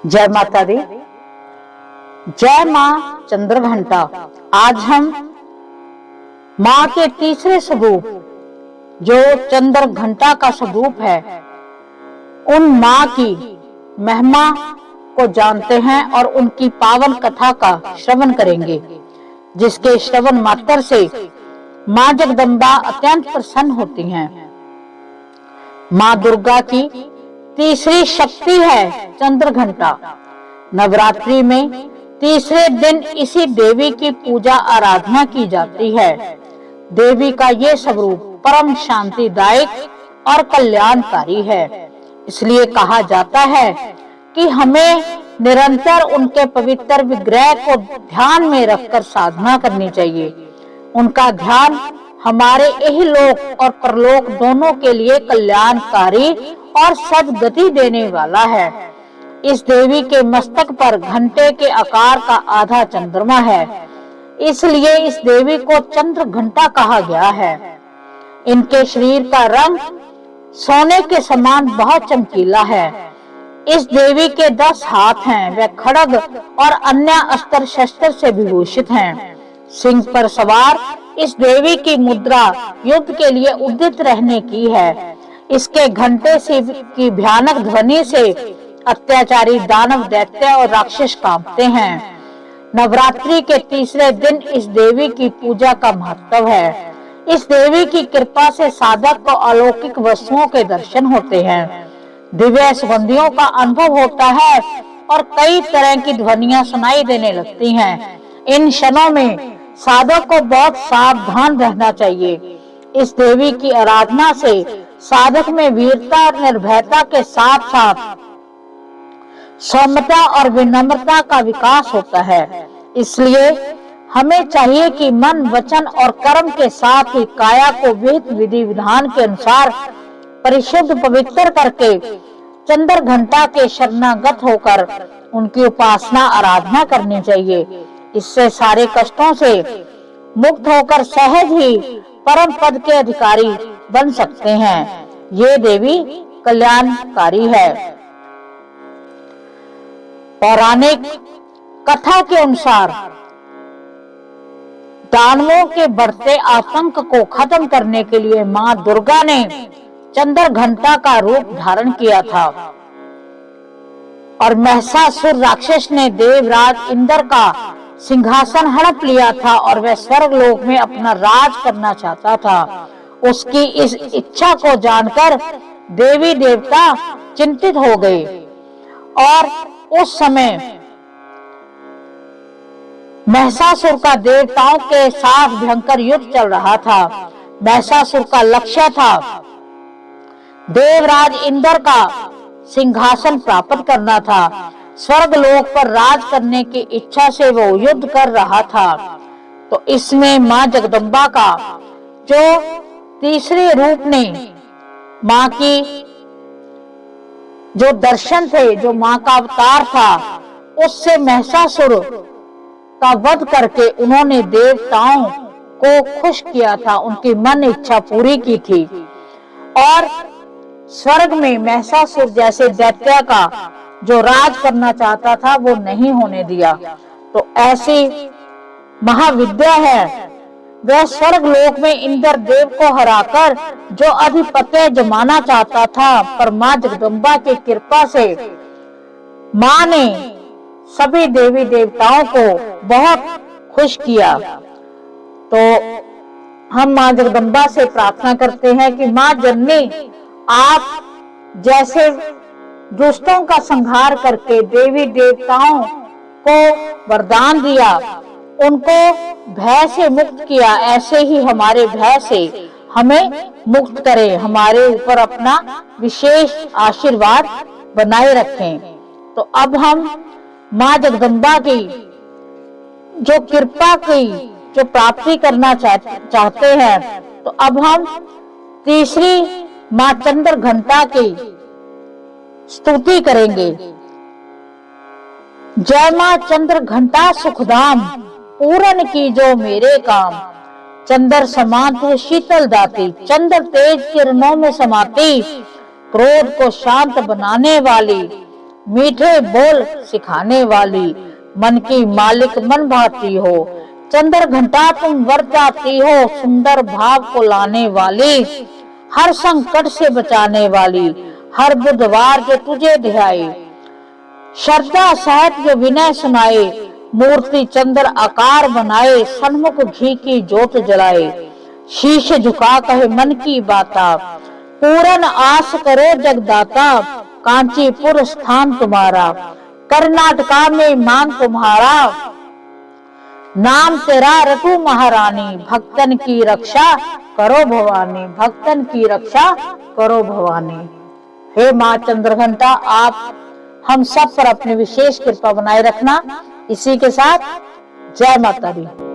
जय माता दी। जय माँ चंद्र घंटा। आज हम माँ के तीसरे स्वरूप जो चंद्र घंटा का स्वरूप है उन माँ की महिमा को जानते हैं और उनकी पावन कथा का श्रवण करेंगे, जिसके श्रवण मात्र से माँ जगदम्बा अत्यंत प्रसन्न होती हैं। माँ दुर्गा की तीसरी शक्ति है चंद्र घंटा। नवरात्रि में तीसरे दिन इसी देवी की पूजा आराधना की जाती है। देवी का ये स्वरूप परम शांतिदायक और कल्याणकारी है। इसलिए कहा जाता है कि हमें निरंतर उनके पवित्र विग्रह को ध्यान में रखकर साधना करनी चाहिए। उनका ध्यान हमारे इहलोक और परलोक दोनों के लिए कल्याणकारी और सद्गति देने वाला है। इस देवी के मस्तक पर घंटे के आकार का आधा चंद्रमा है, इसलिए इस देवी को चंद्र घंटा कहा गया है। इनके शरीर का रंग सोने के समान बहुत चमकीला है। इस देवी के 10 हाथ हैं। वे खड्ग और अन्य अस्त्र शस्त्र से विभूषित हैं। सिंह पर सवार इस देवी की मुद्रा युद्ध के लिए उद्यत रहने की है। इसके घंटे से की भयानक ध्वनि से अत्याचारी दानव, दैत्य और राक्षस कांपते हैं। नवरात्रि के तीसरे दिन इस देवी की पूजा का महत्व है। इस देवी की कृपा से साधक को अलौकिक वस्तुओं के दर्शन होते हैं, दिव्य सुगंधियों का अनुभव होता है और कई तरह की ध्वनियां सुनाई देने लगती हैं। इन क्षणों में साधक को बहुत सावधान रहना चाहिए। इस देवी की आराधना से साधक में वीरता और निर्भयता के साथ साथ सौम्यता और विनम्रता का विकास होता है। इसलिए हमें चाहिए कि मन, वचन और कर्म के साथ ही काया को विहित विधि विधान के अनुसार परिशुद्ध पवित्र करके चंद्र घंटा के शरणागत होकर उनकी उपासना आराधना करनी चाहिए। इससे सारे कष्टों से मुक्त होकर सहज ही परम पद के अधिकारी बन सकते हैं। ये देवी कल्याणकारी है। पौराणिक कथा के अनुसार दानवों के बढ़ते आतंक को खत्म करने के लिए माँ दुर्गा ने चंद्र घंटा का रूप धारण किया था और महिषासुर राक्षस ने देवराज इंद्र का सिंहासन हड़प लिया था और वह स्वर्ग लोक में अपना राज करना चाहता था। उसकी इस इच्छा को जानकर देवी देवता चिंतित हो गए और उस समय महिषासुर का देवताओं के साथ भयंकर युद्ध चल रहा था। महिषासुर का लक्ष्य था देवराज इंद्र का सिंहासन प्राप्त करना था। स्वर्ग लोक पर राज करने की इच्छा से वो युद्ध कर रहा था। तो इसमें माँ जगदम्बा का जो तीसरे रूप ने माँ की जो दर्शन थे, जो माँ का अवतार था, उससे महिषासुर का वध करके उन्होंने देवताओं को खुश किया था, उनकी मन इच्छा पूरी की थी और स्वर्ग में महिषासुर जैसे दैत्य का जो राज करना चाहता था वो नहीं होने दिया। तो ऐसी महाविद्या है, वह स्वर्ग लोक में इंद्र देव को हराकर जो अधिपत्य जमाना चाहता था, पर माँ जगदम्बा की कृपा से माँ ने सभी देवी देवताओं को बहुत खुश किया। तो हम माँ जगदम्बा से प्रार्थना करते हैं कि माँ जननी, आप जैसे दुष्टों का संहार करके देवी देवताओं को वरदान दिया, उनको भय से मुक्त किया, ऐसे ही हमारे भय से हमें मुक्त करें, हमारे ऊपर अपना विशेष आशीर्वाद बनाए रखें। तो अब हम माँ जगदम्बा की जो कृपा की जो प्राप्ति करना चाहते हैं, तो अब हम तीसरी माँ चंद्र घंटा की स्तुति करेंगे। जय माँ चंद्र घंटा सुखधाम, पूरन की जो मेरे काम। चंद्र समान तू शीतल दाती, चंद्र तेज किरणों में समाती, क्रोध को शांत बनाने वाली, मीठे बोल सिखाने वाली, मन की मालिक मन भाती हो। चंद्र घंटा तुम वर जाती हो, सुंदर भाव को लाने वाली, हर संकट से बचाने वाली, हर बुधवार जो तुझे ध्याए, श्रद्धा सहित जो विनय सुनाए, मूर्ति चंद्र आकार बनाए, सन्मुख घी की ज्योत जलाए, शीश झुका कहे मन की बाता, पूरन आस करे जगदाता, कांचीपुर स्थान तुम्हारा, कर्नाटका में मांग तुम्हारा, नाम तेरा रटू महारानी, भक्तन की रक्षा करो भवानी, भक्तन की रक्षा करो भवानी। हे माँ चंद्रघंटा, आप हम सब पर अपनी विशेष कृपा बनाए रखना। इसी के साथ जय माता दी।